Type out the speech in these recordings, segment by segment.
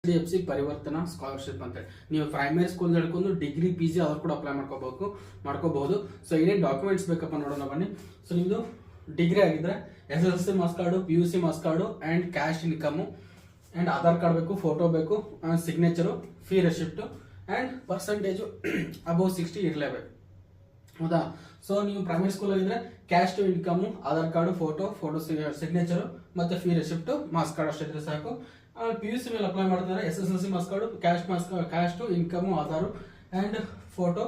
HDFC ಪರಿವರ್ತನಾ scholarship ಅಂತೇಳಿ ನೀವು ಪ್ರೈಮರಿ ಸ್ಕೂಲ್ ಹಿಡ್ಕೊಂಡು ಡಿಗ್ರಿ PG ಅವ್ರು ಕೂಡ ಅಪ್ಲೈ ಮಾಡ್ಕೋಬಹುದು. ಸೊ ಏನೇನು ಡಾಕ್ಯುಮೆಂಟ್ಸ್ ಬೇಕಪ್ಪ ನೋಡೋಣ ಬನ್ನಿ. ಸೊ ನಿಮ್ದು ಡಿಗ್ರಿ ಆಗಿದ್ರೆ SSLC marks card, PUC marks card and caste income and Aadhaar card ಬೇಕು, ಫೋಟೋ ಬೇಕು, signature, fee receipt and percentage above 60 ಇರಲೇಬೇಕು. ಹೌದಾ? ಸೊ ನೀವು ಪ್ರೈಮರಿ ಸ್ಕೂಲ್ ಆಗಿದ್ರೆ caste to income, Aadhaar card, photo signature ಮತ್ತೆ ಫೀ ರೆಸಿಪ್ಟ್, ಮಾರ್ಕ್ಸ್ ಕಾರ್ಡ್ ಅಷ್ಟಿದ್ರೆ ಸಾಕು. PUC ಮೇಲೆ ಅಪ್ಲೈ ಮಾಡ್ತಾರೆ SSLC marks card, caste to income, Aadhaar and photo,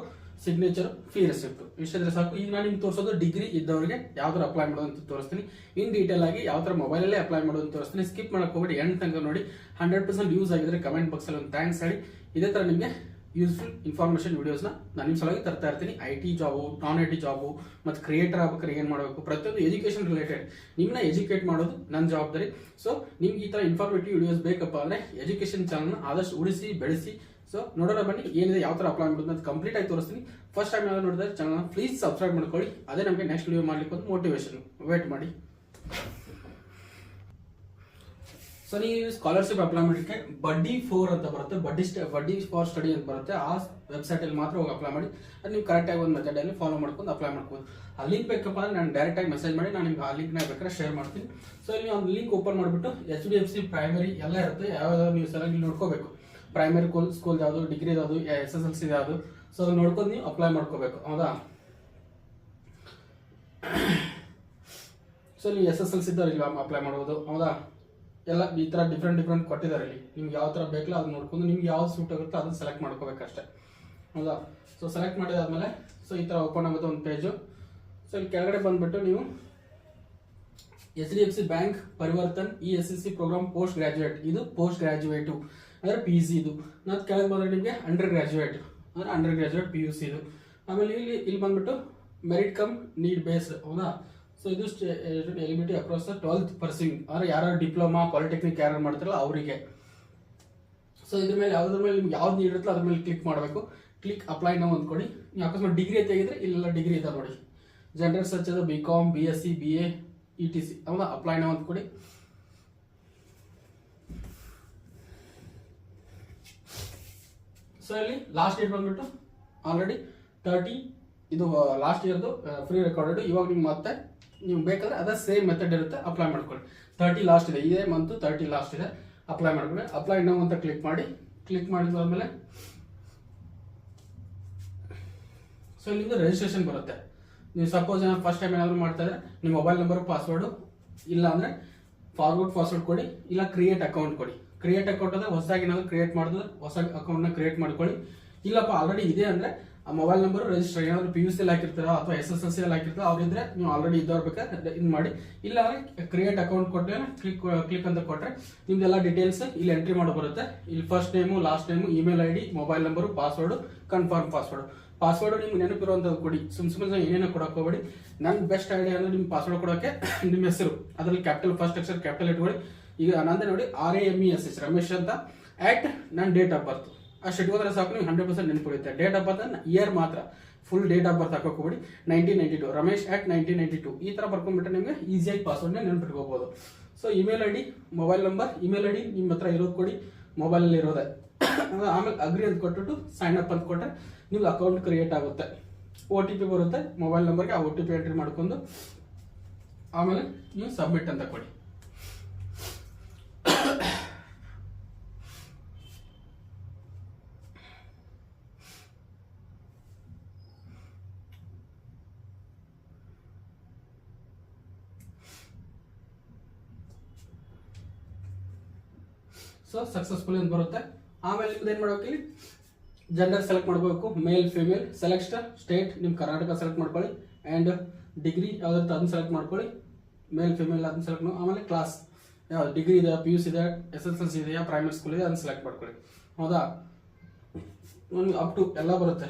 signature, fee receipt ಇಷ್ಟಿದ್ರೆ ಸಾಕು. ಈಗ ನಾನು ನಿಮ್ಗೆ ತೋರಿಸೋದು ಡಿಗ್ರಿ ಇದ್ದವರಿಗೆ ಯಾವ ತರ ಅಪ್ಲೈ ಮಾಡೋದು ಅಂತ ತೋರಿಸ್ತೀನಿ. ಇನ್ ಡೀಟೇಲ್ ಆಗಿ ಯಾವ ತರ ಮೊಬೈಲಲ್ಲೇ ಅಪ್ಲೈ ಮಾಡೋದು ಅಂತ ತೋರಿಸ್ತೀನಿ. ಸ್ಕಿಪ್ ಮಾಡಕ್ ಹೋಗ್ಬೇಡಿ, ಎಂಡ್ ತನಕ ನೋಡಿ. 100% ಯೂಸ್ ಆಗಿದ್ರೆ ಕಮೆಂಟ್ ಬಾಕ್ಸ್ ಅಲ್ಲಿ ಒಂದು ಥ್ಯಾಂಕ್ಸ್ ಹೇಳಿ. ಇದೇ ತರ ನಿಮಗೆ ಯೂಸ್ಫುಲ್ ಇನ್ಫಾರ್ಮೇಶನ್ ವಿಡಿಯೋಸ್ನ ನಾನು ನಿಮ್ಮ ಸಲುವಾಗಿ ತರ್ತಾ ಇರ್ತೀನಿ. IT job, non IT job ಮತ್ತು ಕ್ರಿಯೇಟರ್ ಆಗ್ಬೇಕಾದ್ರೆ ಏನು ಮಾಡಬೇಕು, ಪ್ರತಿಯೊಂದು ಎಜುಕೇಶನ್ ರಿಲೇಟೆಡ್ ನಿಮ್ಮನ್ನ ಎಜುಕೇಟ್ ಮಾಡೋದು ನನ್ನ ಜವಾಬ್ದಾರಿ. ಸೊ ನಿಮ್ಗೆ ಈ ಥರ ಇನ್ಫಾರ್ಮೇಟಿವ್ ವಿಡಿಯೋಸ್ ಬೇಕಪ್ಪ ಅಂದರೆ ಎಜುಕೇಶನ್ ಚಾನಲ್ನ ಆದಷ್ಟು ಉಳಿಸಿ ಬೆಳೆಸಿ. ಸೊ ನೋಡೋಣ ಬನ್ನಿ ಏನಿದೆ, ಯಾವ ಥರ ಅಪ್ಲೈ ಮಾಡೋದು ಅಂತ ಕಂಪ್ಲೀಟ್ ಆಗಿ ತೋರಿಸ್ತೀನಿ. ಫಸ್ಟ್ ಟೈಮ್ ಯಾರು ನೋಡಿದ್ರೆ ಚಾನಲ್ನ ಪ್ಲೀಸ್ ಸಬ್ಸ್ಕ್ರೈಬ್ ಮಾಡ್ಕೊಳ್ಳಿ. ಅದೇ ನಮಗೆ ನೆಕ್ಸ್ಟ್ ವಿಡಿಯೋ ಮಾಡ್ಲಿಕ್ಕೆ ಒಂದು ಮೋಟಿವೇಶನ್. ವೇಟ್ ಮಾಡಿ. ಸೊ ನೀವು ಸ್ಕಾಲರ್ಶಿಪ್ ಅಪ್ಲೈ ಮಾಡಲಿಕ್ಕೆ ಬಡ್ಡಿ 4 ಅಂತ ಬರುತ್ತೆ, ಬಡ್ಡಿ ಫಾರ್ ಸ್ಟಡಿ ಅಂತ ಬರುತ್ತೆ. ಆ ವೆಬ್ಸೈಟ್ ಅಲ್ಲಿ ಮಾತ್ರ ಹೋಗಿ ಅಪ್ಲೈ ಮಾಡಿ. ಅದು ನೀವು ಕರೆಕ್ಟ್ ಆಗಿ ಒಂದು ಮೆಥಡ್ ಅಲ್ಲಿ ಫಾಲೋ ಮಾಡ್ಕೊಂಡು ಅಪ್ಲೈ ಮಾಡ್ಬೋದು. ಆ ಲಿಂಕ್ ಬೇಕಪ್ಪ ಅಂದ್ರೆ ನಾನು ಡೈರೆಕ್ಟ್ ಆಗಿ ಮೆಸೇಜ್ ಮಾಡಿ, ನಾನು ನಿಮ್ಗೆ ಆ ಲಿಂಕ್ ನ ಬೇಕಾದ್ರೆ ಶೇರ್ ಮಾಡ್ತೀನಿ. ಸೊ ಇಲ್ಲಿ ಒಂದು ಲಿಂಕ್ ಓಪನ್ ಮಾಡಿಬಿಟ್ಟು HDFC ಪ್ರೈಮರಿ ಎಲ್ಲ ಇರುತ್ತೆ, ಯಾವ್ದಾದ್ರು ನೀವು ಸಲ ಇಲ್ಲಿ ನೋಡ್ಕೋಬೇಕು. ಪ್ರೈಮರಿ ಸ್ಕೂಲ್ ಯಾವುದು, ಡಿಗ್ರಿ ಯಾವುದು, SSLC ಯಾವುದು, ಸೊ ನೋಡ್ಕೊಂಡು ನೀವು ಅಪ್ಲೈ ಮಾಡ್ಕೋಬೇಕು. ಹೌದಾ? ಸೊ ನೀವು SSLC ಇದ್ದವ್ರು ಇಲ್ಲಿ ಅಪ್ಲೈ ಮಾಡ್ಬೋದು. ಹೌದಾ? ಎಲ್ಲ ಈ ತರ ಡಿಫ್ರೆಂಟ್ ಕೊಟ್ಟಿದ್ದಾರೆ ಇಲ್ಲಿ. ನಿಮ್ಗೆ ಯಾವ ತರ ಬೇಕಲ್ಲ ಅದನ್ನ ನೋಡ್ಕೊಂಡು ನಿಮ್ಗೆ ಯಾವ್ದು ಸೂಟ್ ಆಗುತ್ತೋ ಅದನ್ನ ಸೆಲೆಕ್ಟ್ ಮಾಡ್ಕೋಬೇಕಷ್ಟೇ. ಹೌದಾ? ಸೊ ಸೆಲೆಕ್ಟ್ ಮಾಡಿದಾದ್ಮೇಲೆ ಸೊ ಈ ತರ ಓಪನ್ ಆಗುತ್ತೆ ಒಂದು ಪೇಜು. ಸೊ ಇಲ್ಲಿ ಕೆಳಗಡೆ ಬಂದ್ಬಿಟ್ಟು ನೀವು HDFC bank Parivartan ESCC program post graduate, ಇದು ಪೋಸ್ಟ್ ಗ್ರಾಜುಯೇಟ್ ಅಂದ್ರೆ PG ಇದು. ನಾನು ಕೆಳಗೆ ಬಂದ್ರೆ ನಿಮಗೆ ಅಂಡರ್ ಗ್ರಾಜುಯೇಟ್ ಅಂದ್ರೆ ಅಂಡರ್ ಗ್ರಾಜುಯೇಟ್ PUC ಇದು. ಆಮೇಲೆ ಇಲ್ಲಿ ಬಂದ್ಬಿಟ್ಟು ಮೆರಿಟ್ ಕಮ್ ನೀಡ್ ಬೇಸ್ಡ್. ಹೌದಾ? ಸೊ ಇದು eligibility across the 12th piercing ಅಂದ್ರೆ ಯಾರು ಡಿಪ್ಲೊಮಾ, ಪಾಲಿಟೆಕ್ನಿಕ್ ಯಾರು ಮಾಡ್ತಾರಲ್ಲ ಅವರಿಗೆ. ಸೊ ಇದ್ರ ಮೇಲೆ ಯಾವ್ದ್ರ ಮೇಲೆ ನಿಮ್ಗೆ ಯಾವ್ದು ನೀಡಿರುತ್ತೋ ಅದ್ರ ಮೇಲೆ ಕ್ಲಿಕ್ ಮಾಡಬೇಕು. ಕ್ಲಿಕ್ ಅಪ್ಲೈ ನಾವು ಅಂದ್ಕೊಡಿ. ನೀವು ಅಕಸ್ಮಾತ್ ಡಿಗ್ರಿ ತೆಗೆದ್ರೆ ಇಲ್ಲೆಲ್ಲ ಡಿಗ್ರಿ ಇದೆ ನೋಡಿ. ಜನರಲ್ ಸರ್ಚ್ ಅದು BCom, BSc, BA, ETC. ಹೌದಾ? ಅಪ್ಲೈ ನಾವು ಅಂದ್ಕೊಡಿ. ಸೊ ಇಲ್ಲಿ ಲಾಸ್ಟ್ ಡೇಟ್ ಬಂದ್ಬಿಟ್ಟು ಆಲ್ರೆಡಿ 30, ಇದು ಲಾಸ್ಟ್ ಇಯರ್ದು ಫ್ರೀ ರೆಕಾರ್ಡೆಡ್. ಇವಾಗ ನಿಮ್ಗೆ ಮತ್ತೆ ನೀವು ಬೇಕಾದ್ರೆ ಅದೇ ಸೇಮ್ ಮೆಥಡ್ ಇರುತ್ತೆ, ಅಪ್ಲೈ ಮಾಡ್ಕೊಳ್ಳಿ. 30 ಲಾಸ್ಟ್ ಇದೆ, ಇದೇ ಮಂತ್ 30 ಲಾಸ್ಟ್ ಇದೆ. ಅಪ್ಲೈ ಮಾಡ್ಕೊಳ್ಳಿ. ಅಪ್ಲೈ ನೌ ಅಂತ ಕ್ಲಿಕ್ ಮಾಡಿ. ಕ್ಲಿಕ್ ಮಾಡಿದ್ಮೇಲೆ ಸೊ ಇಲ್ಲಿಂದ ರಿಜಿಸ್ಟ್ರೇಷನ್ ಬರುತ್ತೆ. ನೀವು ಸಪೋಸ್ ಏನಾದ್ರು ಫಸ್ಟ್ ಟೈಮ್ ಏನಾದ್ರು ಮಾಡ್ತಾ ಇದ್ರೆ ನಿಮ್ಮ ಮೊಬೈಲ್ ನಂಬರ್, ಪಾಸ್ವರ್ಡು, ಇಲ್ಲ ಅಂದ್ರೆ ಫಾರ್ವರ್ಡ್ ಪಾಸ್ವರ್ಡ್ ಕೊಡಿ, ಇಲ್ಲ ಕ್ರಿಯೇಟ್ ಅಕೌಂಟ್ ಕೊಡಿ. ಕ್ರಿಯೇಟ್ ಅಕೌಂಟ್ ಅಂದ್ರೆ ಹೊಸದಾಗಿ ಏನಾದ್ರು ಕ್ರಿಯೇಟ್ ಮಾಡಿದ್ರೆ ಹೊಸ ಅಕೌಂಟ್ ನ ಕ್ರಿಯೇಟ್ ಮಾಡ್ಕೊಳ್ಳಿ. ಇಲ್ಲಪ್ಪ ಆಲ್ರೆಡಿ ಇದೆ ಅಂದ್ರೆ ಆ ಮೊಬೈಲ್ ನಂಬರ್ ರಿಜಿಸ್ಟರ್, ಏನಾದ್ರು PUC ಹಾಕಿರ್ತಾರೋ ಅಥವಾ SSLC ಹಾಕಿರ್ತಾರೋ ಅವ್ರಿದ್ರೆ ನೀವು ಆಲ್ರೆಡಿ ಇದ್ದವ್ರ ಬೇಕಾದ್ರೆ ಇದು ಮಾಡಿ. ಇಲ್ಲ ಅಂದ್ರೆ ಕ್ರಿಯೇಟ್ ಅಕೌಂಟ್ ಕೊಟ್ಟರೆ ಕ್ಲಿಕ್ ಅಂತ ಕೊಟ್ರೆ ನಿಮ್ದೆಲ್ಲ ಡೀಟೇಲ್ಸ್ ಇಲ್ಲಿ ಎಂಟ್ರಿ ಮಾಡೋ ಬರುತ್ತೆ. ಇಲ್ಲಿ first name, last name, email ID, mobile number, password, confirm password ನಿಮ್ಗೆ ನೆನಪಿರುವಂತದ್ದು ಕೊಡಿ. ಸುಮ್ಮನೆ ಏನೇನೋ ಕೊಡಕ್ ಹೋಗ್ಬೇಡಿ. ನನ್ ಬೆಸ್ಟ್ ಐಡಿಯಾ ಅಂದ್ರೆ ನಿಮ್ ಪಾಸ್ವರ್ಡ್ ಕೊಡೋಕೆ ನಿಮ್ಮ ಹೆಸರು ಅದರಲ್ಲಿ ಕ್ಯಾಪಿಟಲ್, ಫಸ್ಟ್ ಅಕ್ಷರ ಕ್ಯಾಪಿಟಲ್ ಇಟ್ಕೊಳ್ಳಿ. ಈಗ ನಂದೇ ನೋಡಿ RAMESH ರಮೇಶ್ ಅಂತ ನನ್ನ ಡೇಟ್ ಆಫ್ ಬರ್ತ್ ಅಷ್ಟು ಇಟ್ಕೋದ್ರೆ ಸಾಕು, ನೀವು 100% ನೆನಪಿಡುತ್ತೆ. ಡೇಟ್ ಆಫ್ ಬರ್ತ್ ಇಯರ್ ಮಾತ್ರ, ಫುಲ್ ಡೇಟ್ ಆಫ್ ಬರ್ತ್ ಹಾಕೋಕೆ ಹೋಗ್ಬೇಡಿ. 1992 ರಮೇಶ್ @1992 ಈ ತರ ಬರ್ಕೊಂಡ್ಬಿಟ್ರೆ ನಿಮಗೆ ಈಸಿಯಾಗಿ ಪಾಸ್ವರ್ಡ್ನ ನೆನಪಿಟ್ಕೋಬಹುದು. So email ID, mobile number, email ID ನಿಮ್ಮ ಹತ್ರ ಇರೋದು ಕೊಡಿ, ಮೊಬೈಲ್ ಅಲ್ಲಿ ಇರೋದೆ. ಆಮೇಲೆ ಅಗ್ರಿ ಅಂತ ಕೊಟ್ಬಿಟ್ಟು ಸೈನ್ ಅಪ್ ಅಂತ ಕೊಟ್ಟರೆ ನಿಮ್ಗೆ ಅಕೌಂಟ್ ಕ್ರಿಯೇಟ್ ಆಗುತ್ತೆ. OTP ಬರುತ್ತೆ ಮೊಬೈಲ್ ನಂಬರ್ಗೆ, ಆ OTP ಎಂಟ್ರಿ ಮಾಡ್ಕೊಂಡು ಆಮೇಲೆ ನೀವು ಸಬ್ಮಿಟ್ ಅಂತ ಕೊಡಿ. ಸೊ ಸಕ್ಸಸ್ಫುಲ್ ಅಂತ ಬರುತ್ತೆ. ಆಮೇಲೆ ನಿಮ್ದು ಏನ್ ಮಾಡ್ಬೇಕು, ಇಲ್ಲಿ ಜೆಂಡರ್ ಸೆಲೆಕ್ಟ್ ಮಾಡಬೇಕು, ಮೇಲ್ ಫಿಮೇಲ್, ಸೆಲೆಕ್ಟ್ ಸ್ಟೇಟ್, ನಿಮ್ ಕರ್ನಾಟಕ ಸೆಲೆಕ್ಟ್ ಮಾಡ್ಕೊಳ್ಳಿ. ಅಂಡ್ ಡಿಗ್ರಿ ಯಾವ್ದಾದ್ರು ಅದನ್ನ ಸೆಲೆಕ್ಟ್ ಮಾಡ್ಕೊಳ್ಳಿ, ಮೇಲ್ ಫಿಮೇಲ್ ಅದನ್ನ ಸೆಲೆಕ್ಟ್ ಮಾಡಿ. ಆಮೇಲೆ ಕ್ಲಾಸ್ ಯಾವ್ದು, ಡಿಗ್ರಿ ಇದೆ, PUC ಇದೆ, SSLC ಇದೆಯಾ, ಪ್ರೈಮರಿ ಸ್ಕೂಲ್ ಇದೆ, ಅದನ್ನ ಸೆಲೆಕ್ಟ್ ಮಾಡ್ಕೊಳ್ಳಿ. ಹೌದಾ? ಅಪ್ ಟು ಎಲ್ಲ ಬರುತ್ತೆ.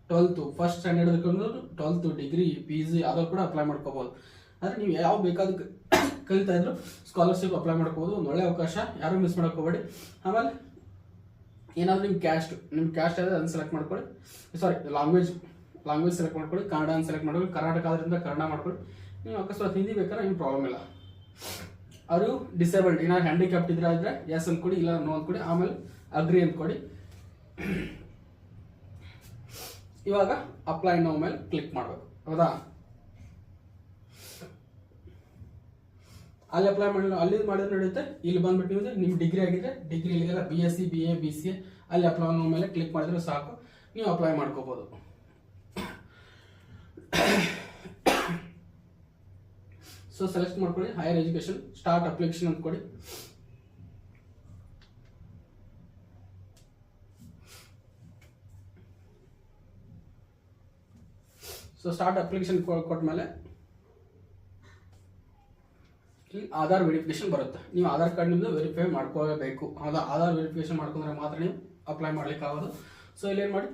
12th first standard 12th degree, PG ಅದ್ರಲ್ಲಿ ಕೂಡ ಅಪ್ಲೈ ಮಾಡ್ಕೋಬಹುದು. ಅಂದ್ರೆ ನೀವು ಯಾವ ಬೇಕಾದ ಕಲಿತಾ ಇದ್ರು ಸ್ಕಾಲರ್ಶಿಪ್ ಅಪ್ಲೈ ಮಾಡ್ಕೋಬಹುದು. ಒಂದು ಒಳ್ಳೆ ಅವಕಾಶ, ಯಾರು ಮಿಸ್ ಮಾಡಕ್ ಹೋಗಬೇಡಿ. ಆಮೇಲೆ ಏನಾದ್ರು ನಿಮ್ಮ ಕ್ಯಾಸ್ಟ್ ಆದ್ರೆ ಅದನ್ನ ಸೆಲೆಕ್ಟ್ ಮಾಡ್ಕೊಳ್ಳಿ. ಸಾರಿ, ಲ್ಯಾಂಗ್ವೇಜ್ ಸೆಲೆಕ್ಟ್ ಮಾಡ್ಕೊಳ್ಳಿ. ಕನ್ನಡ ಸೆಲೆಕ್ಟ್ ಮಾಡ್ಕೊಳ್ಳಿ. ಕರ್ನಾಟಕ ಆದ್ರಿಂದ ಕನ್ನಡ ಮಾಡ್ಕೊಳ್ಳಿ. ನೀವು ಅಕಸ್ಮಾತ್ ಹಿಂದಿ ಬೇಕಾದ್ರೆ ಏನು ಪ್ರಾಬ್ಲಮ್ ಇಲ್ಲ. ಅವರು ಡಿಸೇಬಲ್ಡ್ ಏನಾದ್ರು ಹ್ಯಾಂಡಿಕ್ಯಾಪ್ಟ್ ಇದ್ರೆ ಆದ್ರೆ ಎಸ್ ಅಂತ ಕೊಡಿ, ಇಲ್ಲ ನೋ ಅಂತ ಕೊಡಿ, ಆಮೇಲೆ ಅಗ್ರಿ ಅಂತ ಕೊಡಿ. ಇವಾಗ ಅಪ್ಲೈ ನೋ ಮೇಲೆ ಕ್ಲಿಕ್ ಮಾಡಬೇಕು. ಹೌದಾ, ಅಲ್ಲಿ ಅಪ್ಲೈ ಮಾಡಿ ಅಲ್ಲಿ ಮಾಡಿದ್ರೆ ನಡೆಯುತ್ತೆ. ಇಲ್ಲಿ ಬಂದ್ಬಿಟ್ಟು ನೀವು ನಿಮ್ಮ ಡಿಗ್ರಿ ಆಗಿದ್ರೆ ಡಿಗ್ರಿ ಇಲ್ಲಿಗೆಲ್ಲ BSc BA BCA ಅಲ್ಲಿ ಅಪ್ಲೈ ನೋ ಮೇಲೆ ಕ್ಲಿಕ್ ಮಾಡಿದ್ರೆ ಸಾಕು, ನೀವು ಅಪ್ಲೈ ಮಾಡ್ಕೋಬಹುದು. ಸೊ ಸೆಲೆಕ್ಟ್ ಮಾಡ್ಕೊಳ್ಳಿ ಹೈಯರ್ ಎಜುಕೇಶನ್, ಸ್ಟಾರ್ಟ್ ಅಪ್ಲಿಕೇಶನ್ ಅಂತ ಕೊಡಿ. ಸೊ ಸ್ಟಾರ್ಟ್ ಅಪ್ಲಿಕೇಶನ್ ಕೊಟ್ಮೇಲೆ ಇಲ್ಲಿ ಆಧಾರ್ ವೆರಿಫಿಕೇಶನ್ ಬರುತ್ತೆ. ನೀವು ಆಧಾರ್ ಕಾರ್ಡ್ ನಿಮ್ದು ವೆರಿಫೈ ಮಾಡ್ಕೋಬೇಕು. ಆಧಾರ್ ವೆರಿಫಿಕೇಶನ್ ಮಾಡ್ಕೊಂಡ್ರೆ ಮಾತ್ರ ನೀವು ಅಪ್ಲೈ ಮಾಡ್ಲಿಕ್ಕೆ ಆಗೋದು. ಸೊ ಇಲ್ಲಿ ಏನು ಮಾಡಿ,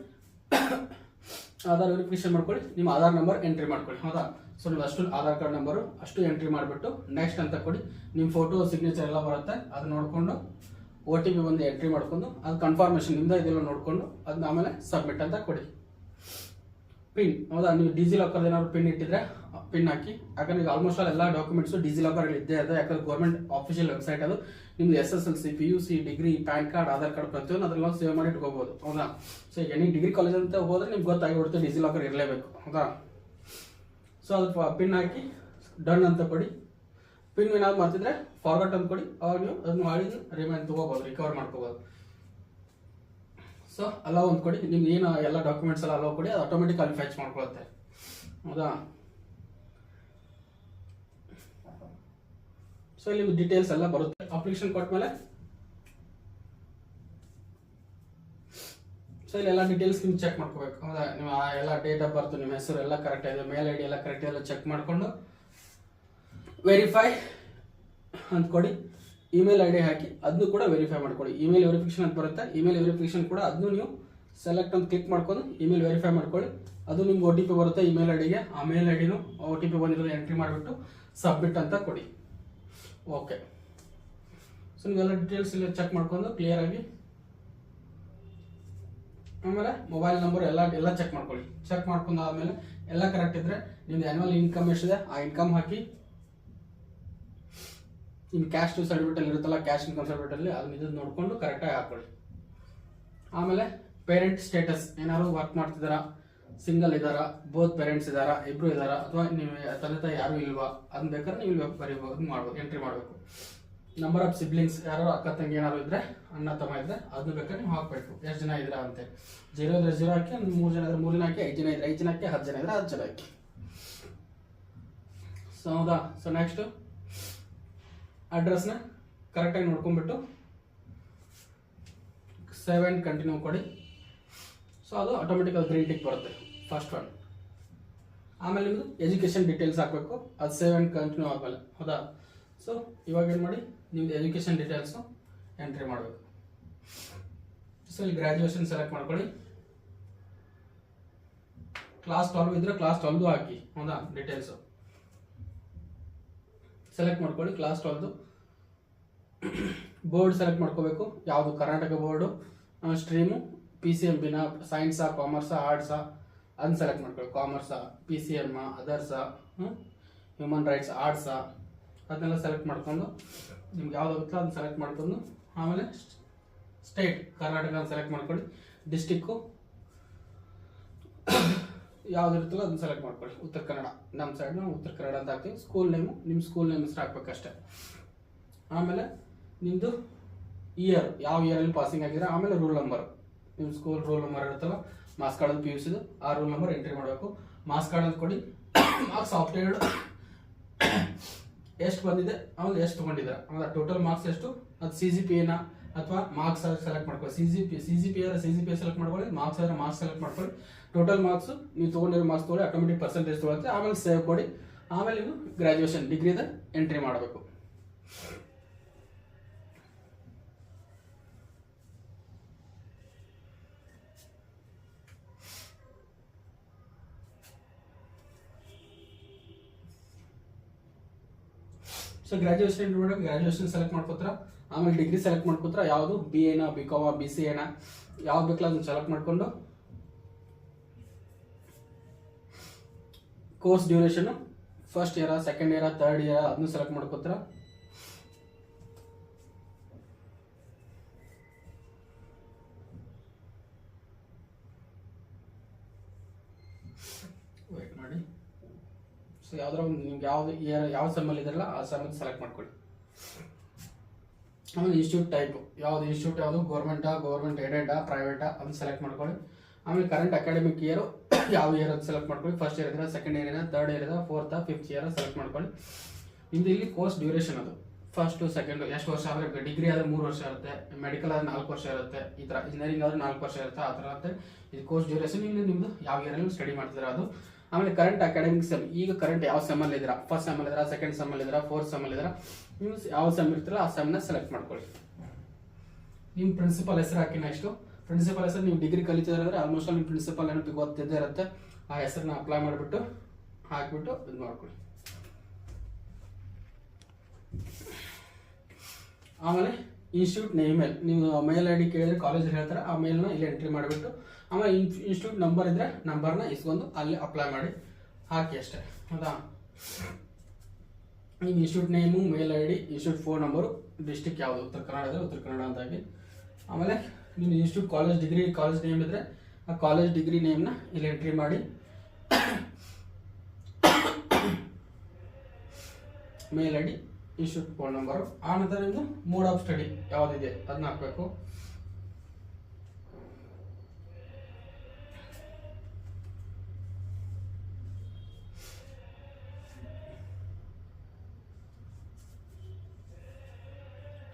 ಆಧಾರ್ ವೆರಿಫಿಕೇಶನ್ ಮಾಡ್ಕೊಳ್ಳಿ, ನಿಮ್ಮ ಆಧಾರ್ ನಂಬರ್ ಎಂಟ್ರಿ ಮಾಡ್ಕೊಳ್ಳಿ. ಹೌದಾ, ಸೊ ನೀವು ಅಷ್ಟು ಆಧಾರ್ ಕಾರ್ಡ್ ನಂಬರು ಅಷ್ಟು ಎಂಟ್ರಿ ಮಾಡಿಬಿಟ್ಟು ನೆಕ್ಸ್ಟ್ ಅಂತ ಕೊಡಿ. ನಿಮ್ಮ ಫೋಟೋ ಸಿಗ್ನೇಚರ್ ಎಲ್ಲ ಬರುತ್ತೆ, ಅದು ನೋಡಿಕೊಂಡು OTP ಬಂದು ಎಂಟ್ರಿ ಮಾಡ್ಕೊಂಡು ಅದು ಕನ್ಫರ್ಮೇಷನ್ ನಿಮ್ದು ಇದೆಲ್ಲ ನೋಡಿಕೊಂಡು ಅದನ್ನ ಆಮೇಲೆ ಸಬ್ಮಿಟ್ ಅಂತ ಕೊಡಿ. ಪಿನ್, ಹೌದಾ, ನೀವು ಡಿಜಿಲಾಕರ್ ಏನಾದ್ರು ಪಿನ್ ಇಟ್ಟಿದ್ರೆ ಪಿನ್ ಹಾಕಿ. ಯಾಕಂದ್ರೆ ಈಗ ಆಲ್ಮೋಸ್ಟ್ ಎಲ್ಲ ಡಾಕ್ಯುಮೆಂಟ್ಸ್ ಡಿಜಿಲಾಕರ್ ಇದ್ದೇ ಇದೆ. ಯಾಕಂದ್ರೆ ಗೌರ್ಮೆಂಟ್ ಆಫಿಷಿಯಲ್ ವೆಬ್ಸೈಟ್ ಅದು. ನಿಮ್ದು SSLC PUC degree PAN card Aadhaar card ಪ್ರತಿಯೊಂದು ಅದೆಲ್ಲ ಸೇವ್ ಮಾಡಿ ಇಟ್ಕೋಬಹುದು. ಹೌದಾ, ಸೊ ಈಗ ಎನಿ ಡಿಗ್ರಿ ಕಾಲೇಜ್ ಅಂತ ಹೋದ್ರೆ ನಿಮ್ಗೆ ಗೊತ್ತಾಗಿಬಿಡುತ್ತೆ ಡಿಜಿಲಾಕರ್ ಇರಲೇಬೇಕು. ಹೌದಾ, ಸೊ ಅದು ಪಿನ್ ಹಾಕಿ ಡನ್ ಅಂತ ಕೊಡಿ. ಪಿನ್ ಏನಾದ್ರು ಮಾಡ್ತಿದ್ರೆ ಫಾರ್ವರ್ಡ್ ಅಂತ ಕೊಡಿ. ಅವಾಗ ನೀವು ಅದನ್ನ ಮಾಡಿ ರಿಮೈಂಡ್ ತಗೋಬಹುದು, ರಿಕವರ್ ಮಾಡ್ಕೋಬಹುದು. ಸೊ ಅಲೋ ಅಂತ ಕೊಡಿ. ನಿಮ್ಗೆ ಏನು ಎಲ್ಲ ಡಾಕ್ಯುಮೆಂಟ್ಸ್ ಎಲ್ಲ ಅಲೋ ಕೊಡಿ, ಅದು ಆಟೋಮೆಟಿಕ್ ಅಲ್ಲಿ ಫೆಚ್ ಮಾಡ್ಕೊಳುತ್ತೆ. ಹೌದಾ, ಸೊ ಇಲ್ಲಿ ಡೀಟೇಲ್ಸ್ ಎಲ್ಲ ಬರುತ್ತೆ. ಅಪ್ಲಿಕೇಶನ್ ಕೊಟ್ಮೇಲೆ ಸೊ ಇಲ್ಲಿ ಎಲ್ಲ ಡೀಟೇಲ್ಸ್ ನಿಮ್ಗೆ ಚೆಕ್ ಮಾಡ್ಕೋಬೇಕು. ಹೌದಾ, ನೀವು ಎಲ್ಲ ಡೇಟ್ ಆಫ್ ಬರ್ತ್, ನಿಮ್ಮ ಹೆಸರು ಎಲ್ಲ ಕರೆಕ್ಟ್ ಇದೆ, ಮೇಲ್ ID ಎಲ್ಲ ಕರೆಕ್ಟ್ ಇದೆ ಚೆಕ್ ಮಾಡಿಕೊಂಡು ವೆರಿಫೈ ಅಂತ ಕೊಡಿ. ಇಮೇಲ್ ID ಹಾಕಿ ಅದನ್ನು ಕೂಡ ವೆರಿಫೈ ಮಾಡ್ಕೊಳ್ಳಿ. ಇಮೇಲ್ ವೆರಿಫಿಕೇಶನ್ ಅಂತ ಬರುತ್ತೆ, ಇಮೇಲ್ ವೆರಿಫಿಕೇಶನ್ ಕೂಡ ಅದನ್ನು ನೀವು ಸೆಲೆಕ್ಟ್ ಅಂತ ಕ್ಲಿಕ್ ಮಾಡ್ಕೊಂಡು ಇಮೇಲ್ ವೆರಿಫೈ ಮಾಡ್ಕೊಳ್ಳಿ. ಅದು ನಿಮ್ಗೆ OTP ಬರುತ್ತೆ ಇಮೇಲ್ ಐಡಿಗೆ. ಆ ಮೇಲ್ ಐಡಿನೂ OTP ಬಂದಿರೋದು ಎಂಟ್ರಿ ಮಾಡಿಬಿಟ್ಟು ಸಬ್ಮಿಟ್ ಅಂತ ಕೊಡಿ. ಓಕೆ, ಸೊ ನೀವೆಲ್ಲ ಡೀಟೇಲ್ಸ್ ಇಲ್ಲ ಚೆಕ್ ಮಾಡ್ಕೊಂಡು ಕ್ಲಿಯರ್ ಆಗಿ ಆಮೇಲೆ ಮೊಬೈಲ್ ನಂಬರ್ ಎಲ್ಲ ಚೆಕ್ ಮಾಡ್ಕೊಳ್ಳಿ. ಚೆಕ್ ಮಾಡ್ಕೊಂಡು ಆದ್ಮೇಲೆ ಎಲ್ಲ ಕರೆಕ್ಟ್ ಇದ್ರೆ ನಿಮ್ದು ಆನ್ಯುವಲ್ ಇನ್ಕಮ್ ಎಷ್ಟಿದೆ ಆ ಇನ್ಕಮ್ ಹಾಕಿ. ನಿಮ್ಮ ಕ್ಯಾಶ್ ಸರ್ಟಿಫಿಕೇಟ್ ಅಲ್ಲಿ ಇರುತ್ತಲ್ಲ, ಕ್ಯಾಶ್ ಇನ್ಕಮ್ ಸರ್ಟಿಫಿಕೇಟ್ ಅಲ್ಲಿ ಅದನ್ನ ಇದು ನೋಡ್ಕೊಂಡು ಕರೆಕ್ಟಾಗಿ ಹಾಕೊಳ್ಳಿ. ಆಮೇಲೆ ಪೇರೆಂಟ್ ಸ್ಟೇಟಸ್, ಏನಾದ್ರು ವರ್ಕ್ ಮಾಡ್ತಿದ್ದಾರಾ, ಸಿಂಗಲ್ ಇದ್ದಾರಾ, ಬೋತ್ ಪೇರೆಂಟ್ಸ್ ಇದ್ದಾರಾ, ಇಬ್ರು ಇದ್ದಾರಾ, ಅಥವಾ ನೀವು ತಂದೆ ತಾಯಿ ಯಾರು ಇಲ್ವಾ, ಅದನ್ನ ಬೇಕಾದ್ರೆ ನೀವು ಬರೀಬಹುದು, ಮಾಡ್ಬೋದು, ಎಂಟ್ರಿ ಮಾಡಬೇಕು. ನಂಬರ್ ಆಫ್ ಸಿಬ್ಲಿಂಗ್ಸ್, ಯಾರು ಅಕ್ಕ ತಂಗಿ ಏನಾದ್ರು ಇದ್ರೆ, ಅಣ್ಣ ತಮ್ಮ ಇದ್ರೆ ಅದನ್ನ ಬೇಕಾದ್ರೆ ನೀವು ಹಾಕಬೇಕು. ಎಷ್ಟು ಜನ ಇದ್ದೀರಾ ಅಂತ. 0 ಇದ್ರೆ 0 ಹಾಕಿ, 3 ಜನ ಇದ್ರೆ 3 ಜನ ಹಾಕಿ, 5 ಜನ ಇದ್ರೆ 5 ಜನ ಹಾಕಿ, 10 ಜನ ಇದ್ರೆ 10 ಜನ ಹಾಕಿ. ಸೊ ಹೌದಾ, ಸೊ ನೆಕ್ಸ್ಟ್ ಅಡ್ರೆಸ್ನ ಕರೆಕ್ಟಾಗಿ ನೋಡ್ಕೊಂಡ್ಬಿಟ್ಟು ಸೇವ್ ಆ್ಯಂಡ್ ಕಂಟಿನ್ಯೂ ಕೊಡಿ. ಸೊ ಅದು ಆಟೋಮೆಟಿಕ್ ಗ್ರೀನ್ ಟಿಕ್ ಬರುತ್ತೆ ಫಸ್ಟ್ ಒನ್. ಆಮೇಲೆ ನಿಮ್ಮದು ಎಜುಕೇಷನ್ ಡೀಟೇಲ್ಸ್ ಹಾಕಬೇಕು, ಅದು ಸೇವ್ ಆ್ಯಂಡ್ ಕಂಟಿನ್ಯೂ ಆದಮೇಲೆ. ಹೌದಾ, ಸೊ ಇವಾಗ ಏನು ಮಾಡಿ, ನಿಮ್ದು ಎಜುಕೇಷನ್ ಡೀಟೇಲ್ಸು ಎಂಟ್ರಿ ಮಾಡಬೇಕು. ಸೊ ಇಲ್ಲಿ ಗ್ರ್ಯಾಜುಯೇಷನ್ ಸೆಲೆಕ್ಟ್ ಮಾಡ್ಕೊಳ್ಳಿ. ಕ್ಲಾಸ್ 12 ಇದ್ರೆ ಕ್ಲಾಸ್ 12 ಹಾಕಿ. ಹೌದಾ, ಡೀಟೇಲ್ಸು ಸೆಲೆಕ್ಟ್ ಮಾಡ್ಕೊಳ್ಳಿ. ಕ್ಲಾಸ್ 12 ಬೋರ್ಡ್ ಸೆಲೆಕ್ಟ್ ಮಾಡ್ಕೋಬೇಕು. ಯಾವುದು ಕರ್ನಾಟಕ ಬೋರ್ಡು, ಸ್ಟ್ರೀಮು PCMBನ, ಸೈನ್ಸಾ, ಕಾಮರ್ಸಾ, ಆರ್ಟ್ಸಾ ಅದನ್ನ ಸೆಲೆಕ್ಟ್ ಮಾಡ್ಕೊಳ್ಳಿ. ಕಾಮರ್ಸಾ, PCM, ಅದರ್ಸಾ, ಹ್ಯೂಮನ್ ರೈಟ್ಸ್, ಆರ್ಟ್ಸಾ ಅದನ್ನೆಲ್ಲ ಸೆಲೆಕ್ಟ್ ಮಾಡ್ಕೊಂಡು ನಿಮ್ಗೆ ಯಾವ್ದಾಗುತ್ತೋ ಅದನ್ನ ಸೆಲೆಕ್ಟ್ ಮಾಡ್ಕೊಂಡು ಆಮೇಲೆ ಸ್ಟೇಟ್ ಕರ್ನಾಟಕ ಸೆಲೆಕ್ಟ್ ಮಾಡ್ಕೊಳ್ಳಿ. ಡಿಸ್ಟಿಕ್ಕು ಯಾವ್ದಿರುತ್ತಲ್ಲ ಅದನ್ನ ಸೆಲೆಕ್ಟ್ ಮಾಡ್ಕೊಳ್ಳಿ. ಉತ್ತರ ಕನ್ನಡ, ನಮ್ಮ ಸೈಡ್ ನಾವು ಉತ್ತರ ಕನ್ನಡ ಅಂತ ಹಾಕ್ತೀವಿ. ಸ್ಕೂಲ್ ನೇಮು ನಿಮ್ಮ ಸ್ಕೂಲ್ ನೇಮ್ ಹೆಸರು ಹಾಕ್ಬೇಕಷ್ಟೆ. ಆಮೇಲೆ ನಿಮ್ಮದು ಇಯರ್, ಯಾವ ಇಯರಲ್ಲಿ ಪಾಸಿಂಗ್ ಆಗಿದ್ರೆ, ಆಮೇಲೆ ರೂಲ್ ನಂಬರ್, ನಿಮ್ಮ ಸ್ಕೂಲ್ ರೂಲ್ ನಂಬರ್ ಇರುತ್ತಲ್ಲ, ಮಾರ್ಕ್ಸ್ ಕಾರ್ಡ್ PUCದು ಆ ರೂಲ್ ನಂಬರ್ ಎಂಟ್ರಿ ಮಾಡಬೇಕು. ಮಾರ್ಕ್ಸ್ ಕಾರ್ಡ್ ಅಂತ ಕೊಡಿ. ಮಾರ್ಕ್ಸ್ ಆಫ್ಟರ್ಡ್ ಎಷ್ಟು ಬಂದಿದೆ, ಅವ್ನು ಎಷ್ಟು ತೊಗೊಂಡಿದ್ದಾರೆ, ಅಂದ್ರೆ ಟೋಟಲ್ ಮಾರ್ಕ್ಸ್ ಎಷ್ಟು, ಅದು CGPA ಅಥವಾ ಮಾರ್ಕ್ಸ್ ಸೆಲೆಕ್ಟ್ ಮಾಡ್ಕೊಳ್ಳಿ. CGPA ಸೆಲೆಕ್ಟ್ ಮಾಡ್ಕೊಳ್ಳಿ. ಮಾರ್ಕ್ಸ್ ಆದರೆ ಮಾರ್ಕ್ಸ್ ಸೆಲೆಕ್ಟ್ ಮಾಡ್ಕೊಳ್ಳಿ. ಟೋಟಲ್ ಮಾರ್ಕ್ಸ್ ನೀವು ತೊಗೊಂಡಿರೋ ಮಾರ್ಕ್ಸ್ ತೊಗೊಳ್ಳಿ, ಆಟೋಮೆಟಿಕ್ ಪರ್ಸೆಂಟೇಜ್ ತೊಗೊಳುತ್ತೆ. ಆಮೇಲೆ ಸೇವ್ ಕೊಡಿ. ಆಮೇಲೆ ನೀವು ಗ್ರ್ಯಾಜುಯೇಷನ್ ಡಿಗ್ರಿದ ಎಂಟ್ರಿ ಮಾಡಬೇಕು. ಸೊ ಗ್ರ್ಯಾಜುಯೇಷನ್ ನೋಡೋಕೆ ಗ್ರ್ಯಾಜುಯೇಷನ್ ಸೆಲೆಕ್ಟ್ ಮಾಡ್ಕೋತಾರ. ಆಮೇಲೆ ಡಿಗ್ರಿ ಸೆಲೆಕ್ಟ್ ಮಾಡ್ಕೋತಾರ. ಯಾವುದು BA BCom BCA ಯಾವ್ದು ಬೇಕಲ್ಲ ಅದನ್ನ ಸೆಲೆಕ್ಟ್ ಮಾಡ್ಕೊಂಡು course duration first year, second year, third year ಅದನ್ನು ಸೆಲೆಕ್ಟ್ ಮಾಡ್ಕೋತಾರ. ಸೊ ಯಾವ್ದಾರ ಒಂದು ನಿಮ್ಗೆ ಯಾವ್ದು ಇಯರ್ ಯಾವ ಸೆಮ್ಮಲ್ಲಿ ಇದ್ರಲ್ಲ ಆ ಸೆಮ್ಮಲ್ಲಿ ಸೆಲೆಕ್ಟ್ ಮಾಡ್ಕೊಳ್ಳಿ. ಆಮೇಲೆ ಇನ್ಸ್ಟಿಟ್ಯೂಟ್ ಟೈಪು ಯಾವ್ದು ಇನ್ಸ್ಟಿಟ್ಯೂಟ್ ಯಾವುದು ಗೌರ್ಮೆಂಟ್ ಏಡೆಡಾ ಪ್ರೈವೇಟಾ ಅದನ್ನ ಸೆಲೆಕ್ಟ್ ಮಾಡ್ಕೊಳ್ಳಿ. ಆಮೇಲೆ ಕರೆಂಟ್ ಅಕಾಡೆಮಿಕ್ ಇಯರು ಯಾವ ಇಯರ್ ಅಂತ ಸೆಲೆಕ್ಟ್ ಮಾಡ್ಕೊಳ್ಳಿ. ಫಸ್ಟ್ ಇಯರ್ ಇದ್ರೆ, ಸೆಕೆಂಡ್ ಇಯರ್ ಇದೆ, ಥರ್ಡ್ ಇಯರ್ ಇದೆ, ಫೋರ್ತ್ ಫಿಫ್ತ್ ಇಯರ್ ಸೆಲೆಕ್ಟ್ ಮಾಡ್ಕೊಳ್ಳಿ. ನಿಮ್ದು ಇಲ್ಲಿ ಕೋರ್ಸ್ ಡ್ಯೂರೇಷನ್ ಅದು ಫಸ್ಟ್ ಸೆಕೆಂಡ್ ಎಷ್ಟು ವರ್ಷ ಆದರೆ, ಡಿಗ್ರಿ ಆದರೆ 3 ವರ್ಷ ಇರುತ್ತೆ, ಮೆಡಿಕಲ್ ಆದರೆ 4 ವರ್ಷ ಇರುತ್ತೆ, ಈ ಥರ ಇಂಜಿನಿಯರಿಂಗ್ ಆದರೆ 4 ವರ್ಷ ಇರುತ್ತೆ, ಆ ಥರ ಇರುತ್ತೆ. ಇದು ಕೋರ್ಸ್ ಡ್ಯೂರೇಷನ್ ಇಲ್ಲಿ ನಿಮ್ಮದು ಯಾವ ಇಯರಲ್ಲಿ ಸ್ಟಡಿ ಮಾಡ್ತಿದ್ದೀರಾ ಅದು. ಆಮೇಲೆ ಕರೆಂಟ್ ಅಕಾಡೆಮಿಕ್ ಸೆಮ್, ಈಗ ಕರೆಂಟ್ ಯಾವ ಸೆಮ್ಮಲ್ಲಿ ಇದ್ದೀರಾ, ಫಸ್ಟ್ ಸೆಮ್ಮಲ್ಲಿ ಇದ್ದೀರಾ, ಸೆಕೆಂಡ್ ಸೆಮ್ಮಲ್ಲಿ ಇದ್ದೀರಾ, ಫೋರ್ತ್ ಸೆಮ್ಮಲ್ಲಿ ಇದ್ದೀರಾ, ನೀವು ಯಾವ ಸೆಮ್ ಇರ್ತೀರ ಆ ಸೆಮ್ನ ಸೆಲೆಕ್ಟ್ ಮಾಡ್ಕೊಳ್ಳಿ. ನಿಮ್ಮ ಪ್ರಿನ್ಸಿಪಲ್ ಹೆಸರು ಹಾಕಿ. ನೆಕ್ಸ್ಟು ಪ್ರಿನ್ಸಿಪಲ್ ಹೆಸರು ನೀವು ಡಿಗ್ರಿ ಕಲಿತಿದ್ರೆ ಆಲ್ಮೋಸ್ಟ್ ನಿಮ್ಮ ಪ್ರಿನ್ಸಿಪಲ್ ಏನೋ ಗೊತ್ತಿದ್ದೇ ಇರುತ್ತೆ, ಆ ಹೆಸರನ್ನ ಅಪ್ಲೈ ಮಾಡಿಬಿಟ್ಟು ಹಾಕಿಬಿಟ್ಟು ಇದು ಮಾಡ್ಕೊಳ್ಳಿ. ಆಮೇಲೆ ಇನ್ಸ್ಟಿಟ್ಯೂಟ್ ನೇಮ್ ನೀವು ಮೇಲ್ ಐ ಡಿ ಕೇಳಿದ್ರೆ ಕಾಲೇಜಲ್ಲಿ ಹೇಳ್ತಾರೆ, ಆ ಮೇಲ್ನ ಇಲ್ಲಿ ಎಂಟ್ರಿ ಮಾಡಿಬಿಟ್ಟು ಆಮೇಲೆ ಇನ್ಸ್ಟಿಟ್ಯೂಟ್ ನಂಬರ್ ಇದ್ದರೆ ನಂಬರ್ನ ಇಸ್ಕೊಂಡು ಅಲ್ಲಿ ಅಪ್ಲೈ ಮಾಡಿ ಹಾಕಿ ಅಷ್ಟೇ. ಹೌದಾ, ಈಗ institute name, mail I D, institute phone number, district ಯಾವುದು, ಉತ್ತರ ಕನ್ನಡ ಇದ್ದರೆ ಉತ್ತರ ಕನ್ನಡ ಅಂತಾಗಿ. ಆಮೇಲೆ ನಿಮ್ಮ ಇನ್ಸ್ಟಿಟ್ಯೂಟ್ ಕಾಲೇಜ್ ನೇಮ್ ಇದ್ದರೆ ಆ ಕಾಲೇಜ್ ಡಿಗ್ರಿ ನೇಮ್ನ ಇಲ್ಲಿ ಎಂಟ್ರಿ ಮಾಡಿ. Mail I D, institute phone number, ಆ ನಂತರ ನಿಮ್ಮದು ಮೋಡ್ ಆಫ್ ಸ್ಟಡಿ ಯಾವುದಿದೆ ಅದನ್ನ ಹಾಕಬೇಕು.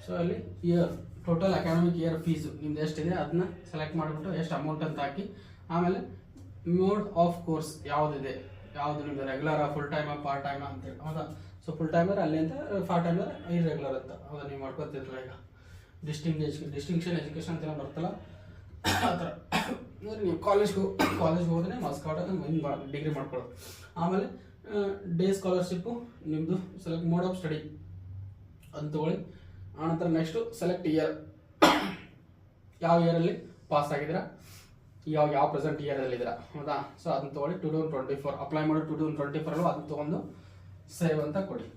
ಸೊ ಅಲ್ಲಿ year total academic year fees ನಿಮ್ದು ಎಷ್ಟಿದೆ ಅದನ್ನ ಸೆಲೆಕ್ಟ್ ಮಾಡಿಬಿಟ್ಟು ಎಷ್ಟು ಅಮೌಂಟ್ ಅಂತ ಹಾಕಿ. ಆಮೇಲೆ ಮೋಡ್ ಆಫ್ ಕೋರ್ಸ್ ಯಾವುದಿದೆ, ಯಾವುದು ನಿಮ್ದು ರೆಗ್ಯುಲರಾ, ಫುಲ್ ಟೈಮಾ, ಪಾರ್ಟ್ ಟೈಮಾ ಅಂತೇಳಿ. ಹೌದಾ, ಸೊ ಫುಲ್ ಟೈಮರ್ ಅಲ್ಲಿ ಅಂತ, ಪಾರ್ಟ್ ಟೈಮರ್ ಇರ್ರೆಗ್ಯುಲರ್ ಅಂತ. ಹೌದಾ, ನೀವು ಮಾಡ್ಕೊತಿರಲ್ಲ ಈಗ ಡಿಸ್ಟಿಂಕ್ಷನ್ ಎಜುಕೇಷನ್ ಅಂತೆಲ್ಲ ಬರ್ತಲ್ಲ ಆ ಥರ. ನೀವು ಕಾಲೇಜ್ಗೆ ಹೋದ್ರೆ ಮಾರ್ಕ್ಸ್ ಕಾರ್ಡ್ ಡಿಗ್ರಿ ಮಾಡ್ಕೊಳ್ಳೋದು. ಆಮೇಲೆ ಡೇ ಸ್ಕಾಲರ್ಶಿಪ್ಪು ನಿಮ್ಮದು ಸೆಲೆಕ್ಟ್ ಮೋಡ್ ಆಫ್ ಸ್ಟಡಿ ಅಂತ ತಗೊಳ್ಳಿ. ಆನಂತರ ನೆಕ್ಸ್ಟು ಸೆಲೆಕ್ಟ್ ಇಯರ್, ಯಾವ ಇಯರಲ್ಲಿ ಪಾಸ್ ಆಗಿದ್ದೀರಾ, ಯಾವ ಪ್ರೆಸೆಂಟ್ ಇಯರಲ್ಲಿ ಇದ್ದೀರಾ. ಹೌದಾ, ಸೊ ಅದನ್ನ ತೊಗೊಳ್ಳಿ. 2024 ಅಪ್ಲೈ ಮಾಡಿ 2024 ಅದನ್ನ ತೊಗೊಂಡು ಸೇವ್ ಅಂತ ಕೊಡಿ.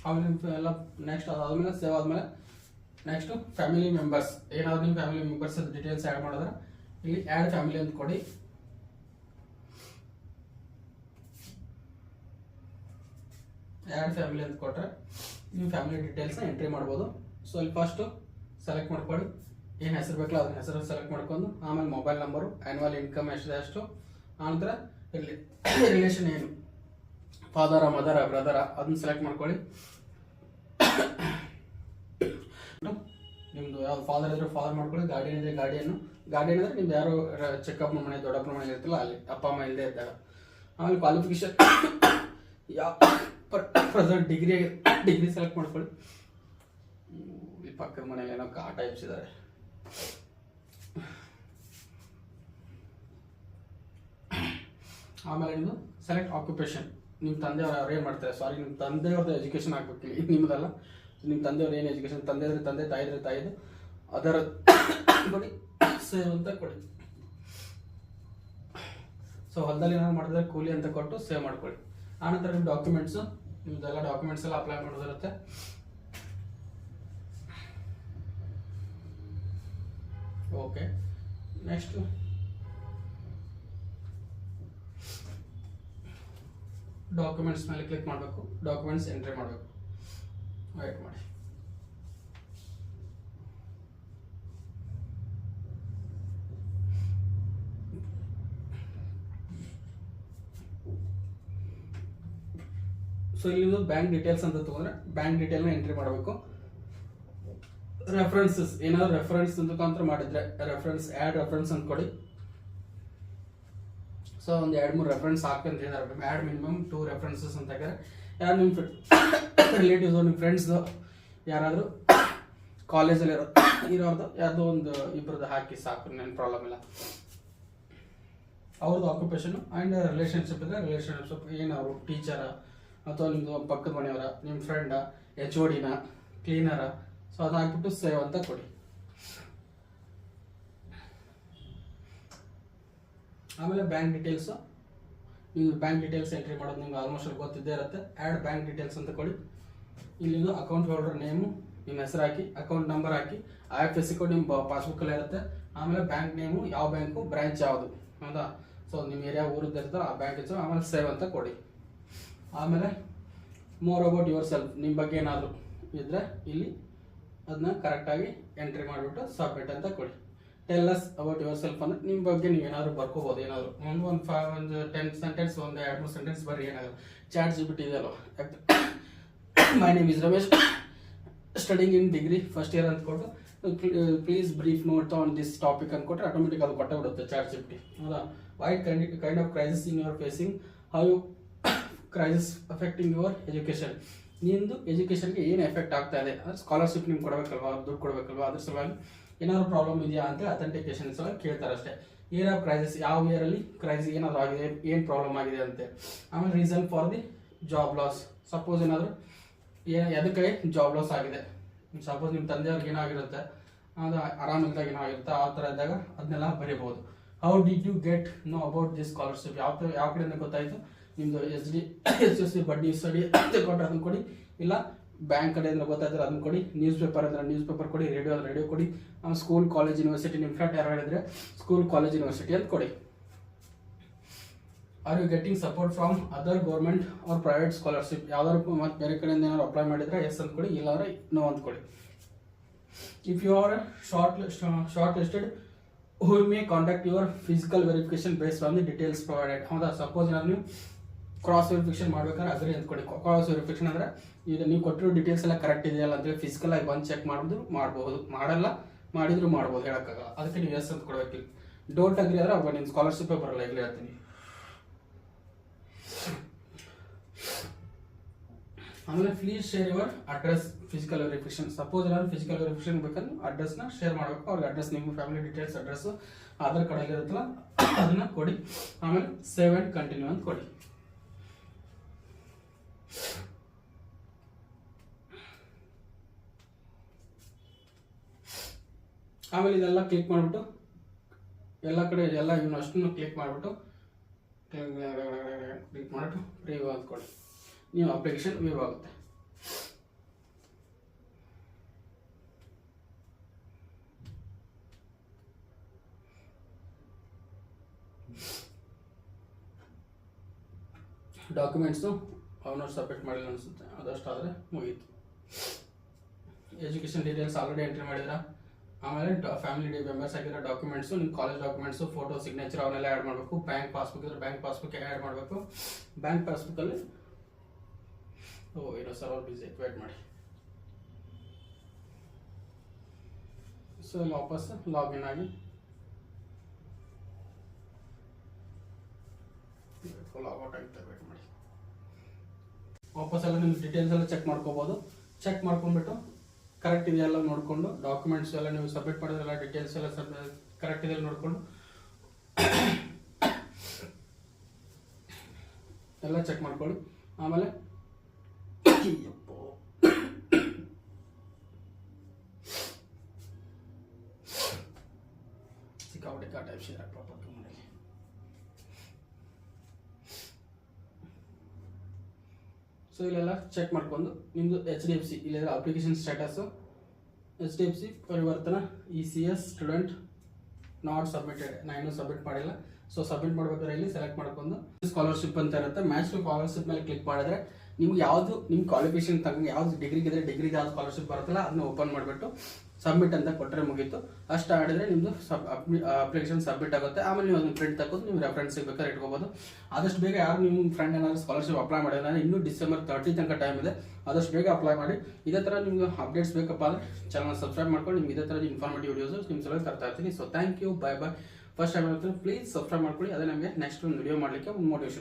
ಆಮೇಲೆ ಎಲ್ಲ ನೆಕ್ಸ್ಟ್ ಅದಾದ್ಮೇಲೆ ಸೇವ್ ಆದಮೇಲೆ ನೆಕ್ಸ್ಟು ಫ್ಯಾಮಿಲಿ ಮೆಂಬರ್ಸ್, ಏನಾದ್ರು ನಿಮ್ಮ ಫ್ಯಾಮಿಲಿ ಮೆಂಬರ್ಸ್ ಡೀಟೇಲ್ಸ್ ಆ್ಯಡ್ ಮಾಡಿದ್ರೆ ಇಲ್ಲಿ ಆ್ಯಡ್ ಫ್ಯಾಮಿಲಿ ಅಂತ ಕೊಡಿ. ಆ್ಯಡ್ ಫ್ಯಾಮಿಲಿ ಅಂತ ಕೊಟ್ಟರೆ ನೀವು ಫ್ಯಾಮಿಲಿ ಡೀಟೇಲ್ಸ್ನ ಎಂಟ್ರಿ ಮಾಡ್ಬೋದು. ಸೊ ಇಲ್ಲಿ ಫಸ್ಟು ಸೆಲೆಕ್ಟ್ ಮಾಡ್ಕೊಳ್ಳಿ, ಏನು ಹೆಸರು ಬೇಕಲ್ಲ ಅದನ್ನ ಹೆಸರು ಸೆಲೆಕ್ಟ್ ಮಾಡ್ಕೊಂಡು, ಆಮೇಲೆ ಮೊಬೈಲ್ ನಂಬರು, ಆ್ಯನ್ಯುವಲ್ ಇನ್ಕಮ್ ಎಷ್ಟಿದೆ ಅಷ್ಟು, ಆನಂತರ ಇಲ್ಲಿ ರಿಲೇಷನ್ ಏನು, ಫಾದರ, ಮದರ, ಬ್ರದರ ಅದನ್ನ ಸೆಲೆಕ್ಟ್ ಮಾಡ್ಕೊಳ್ಳಿ. ನಿಮ್ಮದು ಯಾವ್ದು ಫಾದರ್ ಇದ್ರೆ ಫಾದರ್ ಮಾಡ್ಕೊಳ್ಳಿ, ಗಾರ್ಡಿಯನ್ ಇದ್ರೆ ಗಾರ್ಡಿಯನ್ ಅಂದರೆ ನಿಮ್ದು ಯಾರು ಚಿಕ್ಕಪ್ಪನ ಮನೆ ದೊಡ್ಡಪ್ಪನ ಮನೆ ಇರ್ತಲ್ಲ ಅಲ್ಲಿ, ಅಪ್ಪ ಅಮ್ಮ ಇಲ್ಲದೆ ಇದ್ದಾಗ. ಆಮೇಲೆ ಕ್ವಾಲಿಫಿಕೇಶನ್ ಯಾವ ಪ್ರೆಸೆಂಟ್ ಡಿಗ್ರಿ ಸೆಲೆಕ್ಟ್ ಮಾಡ್ಕೊಳ್ಳಿ. ಈ ಪಕ್ಕದ ಮನೇಲಿ ಏನೋ ಕಾಟ ಇಪ್ಸಿದ್ದಾರೆ. ಆಮೇಲೆ ನಿಮ್ಮದು ಸೆಲೆಕ್ಟ್ ಆಕ್ಯುಪೇಷನ್, ನಿಮ್ಮ ತಂದೆಯವ್ರು ಅವ್ರು ಏನು ಮಾಡ್ತಾರೆ, ಸಾರಿ ನಿಮ್ಮ ತಂದೆಯವ್ರದ್ದು ಎಜುಕೇಷನ್ ಹಾಕ್ಬೇಕು, ಇದು ನಿಮ್ಮದಲ್ಲ. ನಿಮ್ಮ ತಂದೆಯವ್ರು ಏನು ಎಜುಕೇಷನ್, ತಂದೆ ಇದ್ರೆ ತಂದೆ, ತಾಯಿ ಇದ್ರೆ ತಾಯಿದು ಅದರ ಕೊಡಿ, ಸೇವ್ ಅಂತ ಕೊಡಿ. ಸೊ ಹೊಲದಲ್ಲಿ ಏನಾದ್ರು ಮಾಡಿದ್ರೆ ಕೂಲಿ ಅಂತ ಕೊಟ್ಟು ಸೇವ್ ಮಾಡ್ಕೊಳ್ಳಿ. ಆನಂತರ ನಿಮ್ಮ ಡಾಕ್ಯುಮೆಂಟ್ಸು, ನಿಮ್ದೆಲ್ಲ ಡಾಕ್ಯುಮೆಂಟ್ಸ್ ಎಲ್ಲ ಅಪ್ಲೈ ಮಾಡೋದಿರುತ್ತೆ. ಓಕೆ, ನೆಕ್ಸ್ಟ್ ಡಾಕ್ಯುಮೆಂಟ್ಸ್ ಮೇಲೆ ಕ್ಲಿಕ್ ಮಾಡಬೇಕು, ಡಾಕ್ಯುಮೆಂಟ್ಸ್ ಎಂಟ್ರಿ ಮಾಡಬೇಕು. ವೇಟ್ ಮಾಡಿ. ಸೊ ಇಲ್ಲಿ ಬ್ಯಾಂಕ್ ಡೀಟೇಲ್ಸ್ ಅಂತ ತಗೊಂಡ್ರೆ ಬ್ಯಾಂಕ್ ಡೀಟೇಲ್ನ ಎಂಟ್ರಿ ಮಾಡಬೇಕು. ರೆಫರೆನ್ಸಸ್ ಏನಾದ್ರು ರೆಫರೆನ್ಸ್ ಮುಖಾಂತರ ಮಾಡಿದ್ರೆ ರೆಫರೆನ್ಸ್ ಆ್ಯಡ್ ರೆಫರೆನ್ಸ್ ಅಂತ ಕೊಡಿ. ಸೊ ಒಂದು 2-3 ರೆಫರೆನ್ಸ್ ಹಾಕಂತ ಹೇಳಿದಾರೆ, ಆ್ಯಡ್ ಮಿನಿಮಮ್ 2 ರೆಫರೆನ್ಸಸ್ ಅಂತ ಹಾಕಿದ್ರೆ ಯಾರು ನಿಮ್ಮ ರಿಲೇಟಿವ್ಸು, ನಿಮ್ಮ ಫ್ರೆಂಡ್ಸ್ದು ಯಾರಾದರೂ ಕಾಲೇಜಲ್ಲಿ ಇರೋದು ಯಾವುದೋ ಒಂದು ಇಬ್ಬರದ್ದು ಹಾಕಿ ಸಾಕು, ಏನು ಪ್ರಾಬ್ಲಮ್ ಇಲ್ಲ. ಅವ್ರದ್ದು ಆಕ್ಯುಪೇಷನು ಆ್ಯಂಡ್ ರಿಲೇಷನ್ಶಿಪ್ ಇದ್ದರೆ ರಿಲೇಷನ್ಶಿಪ್, ಏನು ಅವರು ಟೀಚರ ಅಥವಾ ನಿಮ್ಮದು ಪಕ್ಕದ ಮನೆಯವರ, ನಿಮ್ಮ ಫ್ರೆಂಡ, HODನ, ಕ್ಲೀನರ, ಸೊ ಅದು ಹಾಕ್ಬಿಟ್ಟು ಸೇವ್ ಅಂತ ಕೊಡಿ. ಆಮೇಲೆ ಬ್ಯಾಂಕ್ ಡೀಟೇಲ್ಸು, ನೀವು ಬ್ಯಾಂಕ್ ಡೀಟೇಲ್ಸ್ ಎಂಟ್ರಿ ಮಾಡೋದು ನಿಮ್ಗೆ ಆಲ್ಮೋಸ್ಟ್ ಗೊತ್ತಿದ್ದೇ ಇರುತ್ತೆ. ಆ್ಯಡ್ ಬ್ಯಾಂಕ್ ಡೀಟೇಲ್ಸ್ ಅಂತ ಕೊಡಿ. ಇಲ್ಲಿಂದು ಅಕೌಂಟ್ ಹೋಲ್ಡರ್ ನೇಮು, ನಿಮ್ಮ ಹೆಸರು ಹಾಕಿ, ಅಕೌಂಟ್ ನಂಬರ್ ಹಾಕಿ, IFSC ಕೋಡ್ ನಿಮ್ಮ ಪಾಸ್ಬುಕ್ಕಲ್ಲಿ ಇರುತ್ತೆ. ಆಮೇಲೆ ಬ್ಯಾಂಕ್ ನೇಮು, ಯಾವ ಬ್ಯಾಂಕು, ಬ್ರಾಂಚ್ ಯಾವುದು, ಹೌದಾ. ಸೊ ನಿಮ್ಮ ಏರಿಯಾ ಊರದ್ದು ಇರ್ತಲ್ಲ ಆ ಬ್ಯಾಂಕ್ ಹೆಸರು, ಆಮೇಲೆ ಸೇವ್ ಅಂತ ಕೊಡಿ. ಆಮೇಲೆ ಮೋರ್ ಅಬೌಟ್ ಯುವರ್ ಸೆಲ್ಫ್, ನಿಮ್ಮ ಬಗ್ಗೆ ಏನಾದರೂ ಇದ್ದರೆ ಇಲ್ಲಿ ಅದನ್ನ ಕರೆಕ್ಟಾಗಿ ಎಂಟ್ರಿ ಮಾಡಿಬಿಟ್ಟು ಸಬ್ಮಿಟ್ ಅಂತ ಕೊಡಿ. Tell us about your self ಅಂದರೆ ನಿಮ್ಮ ಬಗ್ಗೆ ನೀವು ಏನಾದರೂ ಬರ್ಕೋಬೋದು. ಏನಾದರೂ ಒಂದು 10 ಸೆಂಟೆನ್ಸ್, ಒಂದು 2-3 ಸೆಂಟೆನ್ಸ್ ಬರ್ರಿ, ಏನಾದರೂ. ChatGPT ಇದೆಯಲ್ಲ, my name is Ramesh, studying in degree first year ಅಂತ ಕೊಟ್ಟು please brief note on this topic ಅಂದ್ಕೊಟ್ರೆ ಆಟೋಮೆಟಿಕ್ ಅದು ಕೊಟ್ಟೆ ಬಿಡುತ್ತೆ ChatGPT, ಹೌದಾ. What kind of crisis in your facing, how you crisis affecting your education, ನಿಂದು ಎಜುಕೇಷನ್ಗೆ ಏನು ಎಫೆಕ್ಟ್ ಆಗ್ತಾ ಇದೆ, ಸ್ಕಾಲರ್ಶಿಪ್ ನಿಮ್ಗೆ ಕೊಡಬೇಕಲ್ವಾ, ದುಡ್ಡು ಕೊಡಬೇಕಲ್ವಾ, ಅದ್ರ ಸಲುವಾಗಿ ಏನಾದ್ರು ಪ್ರಾಬ್ಲಮ್ ಇದೆಯಾ ಅಂತ ಅಥೆಂಟಿಕೇಶನ್ ಸಲುವಾಗಿ ಕೇಳ್ತಾರೆ ಅಷ್ಟೇ. ಇಯರ್ ಆಫ್ ಕ್ರೈಸಿಸ್, ಯಾವ ಇಯರಲ್ಲಿ ಕ್ರೈಸಿಸ್ ಏನಾದರೂ ಆಗಿದೆ, ಏನು ಪ್ರಾಬ್ಲಮ್ ಆಗಿದೆ ಅಂತೆ. ಆಮೇಲೆ reason for the job loss, suppose ಏನಾದರೂ ಎದಕ್ಕೆ ಜಾಬ್ ಲಾಸ್ ಆಗಿದೆ, ಸಪೋಸ್ ನಿಮ್ಮ ತಂದೆಯವ್ರಿಗೆ ಏನಾಗಿರುತ್ತೆ, ಅದು ಆರಾಮಿಲ್ದಾಗ ಏನಾಗಿರುತ್ತೆ, ಆ ಥರ ಇದ್ದಾಗ ಅದನ್ನೆಲ್ಲ ಬರೀಬಹುದು. How did you get know about this scholarship, ಯಾವ ಕಡೆಯಿಂದ ಗೊತ್ತಾಯಿತು, ನಿಮ್ಮದು HDFC ಬಡ್ಡಿ ಸ್ಟಡಿ ಅಂತ ಕೊಟ್ಟರೆ ಅದನ್ನು ಕೊಡಿ, ಇಲ್ಲ ಬ್ಯಾಂಕ್ ಕಡೆಯಿಂದ ಗೊತ್ತಾಯಿದ್ರೆ ಅದನ್ನು ಕೊಡಿ, ನ್ಯೂಸ್ ಪೇಪರ್ ಅಂದರೆ ನ್ಯೂಸ್ ಪೇಪರ್ ಕೊಡಿ, ರೇಡಿಯೋ ಅಂದರೆ ರೇಡಿಯೋ ಕೊಡಿ, ಸ್ಕೂಲ್ ಕಾಲೇಜ್ ಯೂನಿವರ್ಸಿಟಿ ನಿಮ್ಮ ಫ್ರೆಂಡ್ ಯಾರು ಹೇಳಿದ್ರೆ ಸ್ಕೂಲ್ ಕಾಲೇಜ್ ಯೂನಿವರ್ಸಿಟಿ ಅಂತ ಕೊಡಿ. Are you getting support from other government or private scholarship, ಯಾವ್ದಾದ್ರು ಮತ್ತು ಬೇರೆ ಕಡೆಯಿಂದ ಏನಾದ್ರು ಅಪ್ಲೈ ಮಾಡಿದರೆ ಎಸ್ ಅಂತ ಕೊಡಿ, ಇಲ್ಲಾಂದ್ರೆ ನೋ ಅಂತ ಕೊಡಿ. If you are shortlisted who may contact your physical verification based on the details provided, ಹೌದಾ. ಸಪೋಸ್ ಏನಾದ್ರು ನೀವು ಕ್ರಾಸ್ ವೆರಿಫಿಕೇಶನ್ ಮಾಡ್ಬೇಕಾದ್ರೆ ಅಗ್ರಿ ಅಂತ ಕೊಡಿ. ಕ್ರಾಸ್ ವೆರಿಫಿಕೇಶನ್ ಅಂದರೆ ಈಗ ನೀವು ಕೊಟ್ಟಿರೋ ಡೀಟೇಲ್ಸ್ ಎಲ್ಲ ಕರೆಕ್ಟ್ ಇದೆಯಲ್ಲ ಅಂತೇಳಿ ಫಿಸಿಕಲ್ ಆಗಿ ಬಂದು ಚೆಕ್ ಮಾಡೋದು ಮಾಡಬಹುದು, ಮಾಡಲ್ಲ ಮಾಡಿದ್ರು ಮಾಡ್ಬೋದು, ಹೇಳೋಕ್ಕಾಗಲ್ಲ. ಅದಕ್ಕೆ ನೀವು ಎಸ್ ಅಂತ ಕೊಡಬೇಕಿಲ್ಲ. ಡೋಂಟ್ ಅಗ್ರಿ ಆದರೆ ಅವಾಗ ನಿಮ್ಮ ಸ್ಕಾಲರ್ಶಿಪ್ಪೇ ಬರಲ್ಲ, ಈಗಲೇ ಹೇಳ್ತೀನಿ. ಆಮೇಲೆ please share your address physical verification, suppose ಏನಾದ್ರು ಫಿಸಿಕಲ್ ವೆರಿಫಿಕೇಶನ್ ಬೇಕಂದ್ರೆ ಅಡ್ರೆಸ್ನ ಶೇರ್ ಮಾಡಬೇಕು. ಅವ್ರಿಗೆ ಅಡ್ರೆಸ್, ನಿಮ್ಮ family details address Aadhaar card ಇರುತ್ತಲ್ಲ ಅದನ್ನ ಕೊಡಿ. ಆಮೇಲೆ ಸೇವ್ ಆ್ಯಂಡ್ ಕಂಟಿನ್ಯೂ ಅಂತ ಕೊಡಿ. ಆಮೇಲೆ ಇದೆಲ್ಲ ಕ್ಲಿಕ್ ಮಾಡಿಬಿಟ್ಟು ಎಲ್ಲ ಕಡೆ ಎಲ್ಲ ಇವನು ಅಷ್ಟನ್ನು ಕ್ಲಿಕ್ ಮಾಡಿಬಿಟ್ಟು ಪ್ರಿವ್ಯೂ ಅಂತ ಕೊಡಿ. ನೀವು ಅಪ್ಲಿಕೇಶನ್ ವ್ಯೂ ಆಗುತ್ತೆ. ಡಾಕ್ಯುಮೆಂಟ್ಸು ಅವನವ್ರು ಸಬ್ಮಿಟ್ ಮಾಡಿಲ್ಲ ಅನಿಸುತ್ತೆ, ಅದಷ್ಟಾದರೆ ಮುಗೀತು. ಎಜುಕೇಷನ್ ಡೀಟೇಲ್ಸ್ ಆಲ್ರೆಡಿ ಎಂಟ್ರಿ ಮಾಡಿದ್ರ. ಆಮೇಲೆ ಫ್ಯಾಮಿಲಿ ಮೆಂಬರ್ಸ್ ಆಗಿರೋ ಡಾಕ್ಯುಮೆಂಟ್ಸು, ನಿಮ್ಮ ಕಾಲೇಜ್ ಡಾಕ್ಯುಮೆಂಟ್ಸು, ಫೋಟೋ, ಸಿಗ್ನೇಚರ್ ಅವನ್ನೆಲ್ಲ ಆ್ಯಡ್ ಮಾಡಬೇಕು. ಬ್ಯಾಂಕ್ ಪಾಸ್ಬುಕ್ ಇದ್ರೆ ಬ್ಯಾಂಕ್ ಪಾಸ್ಬುಕ್ ಆ್ಯಡ್ ಮಾಡಬೇಕು. ಬ್ಯಾಂಕ್ ಪಾಸ್ಬುಕ್ಕಲ್ಲಿ ಏನೋ ಸರ್ವರ್ ಬಿಸಿ, ವೇಟ್ ಮಾಡಿ. ಸೊ ವಾಪಸ್ ಲಾಗಿನ್ ಆಗಿ ಲಾಗೌಟ್ ಆಗುತ್ತೆ, ವೇಟ್ ಮಾಡಿ. ವಾಪಸ್ ಎಲ್ಲ ನಿಮ್ಮ ಡೀಟೇಲ್ಸ್ ಎಲ್ಲ ಚೆಕ್ ಮಾಡ್ಕೋಬೋದು. ಚೆಕ್ ಮಾಡ್ಕೊಂಡ್ಬಿಟ್ಟು ಕರೆಕ್ಟ್ ಇದೆಯಲ್ಲ ನೋಡಿಕೊಂಡು, ಡಾಕ್ಯುಮೆಂಟ್ಸ್ ಎಲ್ಲ ನೀವು ಸಬ್ಮಿಟ್ ಮಾಡಿದ್ರೆಲ್ಲ ಡೀಟೇಲ್ಸ್ ಎಲ್ಲ ಕರೆಕ್ಟ್ ಇದೆಯಲ್ಲ ನೋಡಿಕೊಂಡು ಎಲ್ಲ ಚೆಕ್ ಮಾಡ್ಕೊಳ್ಳಿ. ಆಮೇಲೆ ಸಿಕ್ಕಾಪಟ್ಟೆ ಟೈಪ್ ಶೇರ್ ಪ್ರಾಪರ್ ಮಾಡಿ. ಸೊ ಇಲ್ಲೆಲ್ಲ ಚೆಕ್ ಮಾಡ್ಕೊಂಡು ನಿಮ್ಮದು HDFC ಇಲ್ಲೆಲ್ಲ ಅಪ್ಲಿಕೇಶನ್ ಸ್ಟೇಟಸ್ಸು, HDFC ಪರಿವರ್ತನಾ ECS ಸ್ಟೂಡೆಂಟ್ ನಾಟ್ ಸಬ್ಮಿಟೆಡ್, ನಾನು ಇನ್ನೂ ಸಬ್ಮಿಟ್ ಮಾಡಿಲ್ಲ. ಸೊ ಸಬ್ಮಿಟ್ ಮಾಡ್ಬೇಕಾದ್ರೆ ಇಲ್ಲಿ ಸೆಲೆಕ್ಟ್ ಮಾಡ್ಕೊಂಡು ಸ್ಕಾಲರ್ಶಿಪ್ ಅಂತ ಇರುತ್ತೆ. ಮ್ಯಾಚ್ ಟು ಸ್ಕಾಲರ್ಶಿಪ್ ಮೇಲೆ ಕ್ಲಿಕ್ ಮಾಡಿದ್ರೆ ನಿಮ್ಗೆ ಯಾವುದು ನಿಮ್ಮ ಕ್ವಾಲಿಫಿಕೇಶನ್ ತಗೊಂಡು ಯಾವ್ದು ಡಿಗ್ರಿಗಿದ್ರೆ ಡಿಗ್ರಿಗೆ ಯಾವ್ದು ಸ್ಕಾಲರ್ಶಿಪ್ ಬರುತ್ತಲ್ಲ ಅದನ್ನ ಓಪನ್ ಮಾಡಿಬಿಟ್ಟು ಸಬ್ಮಿಟ್ ಅಂತ ಕೊಟ್ಟರೆ ಮುಗೀತು. ಅಷ್ಟು ಆಡಿದ್ರೆ ನಿಮ್ಮದು ಅಪ್ಲಿಕೇಶನ್ ಸಬ್ಮಿಟ್ ಆಗುತ್ತೆ. ಆಮೇಲೆ ನೀವು ಅದನ್ನು ಪ್ರಿಂಟ್ ತಗೋದು ನೀವು ರೆಫರೆನ್ಸಿಗೆ ಬೇಕಾದ್ರೆ ಇಟ್ಕೋಬೋದು. ಆದಷ್ಟು ಬೇಗ ಯಾರು ನಿಮ್ಮ ಫ್ರೆಂಡ್ ಏನಾದ್ರು ಸ್ಕಾಲರ್ಶಿಪ್ ಅಪ್ಲೈ ಮಾಡಿದ್ರೆ ಇನ್ನೂ ಡಿಸೆಂಬರ್ 30 ತನಕ ಟೈಮ್ ಇದೆ, ಆದಷ್ಟು ಬೇಗ ಅಪ್ಲೈ ಮಾಡಿ. ಇದೇ ಥರ ನಿಮ್ಗೆ ಅಪ್ಡೇಟ್ಸ್ ಬೇಕಪ್ಪ ಅಂದರೆ ಚಾನಲ್ ಸಬ್ಸ್ಕ್ರೈಬ್ ಮಾಡ್ಕೊಂಡು ನಿಮ್ಗೆ ಇದೇ ಥರ ಇನ್ಫಾರ್ಮೇಟಿವ್ ವಿಡಿಯೋಸ್ ನಿಮ್ಮ ಸಲ ತರ್ತಾ ಇರ್ತೀನಿ. So thank you, bye bye. First time ಹೇಳ್ತೀನಿ, ಪ್ಲೀಸ್ ಸಬ್ಸ್ಕ್ರೈಬ್ ಮಾಡ್ಕೊಳ್ಳಿ. ಅದೇ ನಮಗೆ ನೆಕ್ಸ್ಟ್ ಒಂದು ವಿಡಿಯೋ ಮಾಡಲಿಕ್ಕೆ ಒಂದು ಮೋಟಿವೇಶನ್.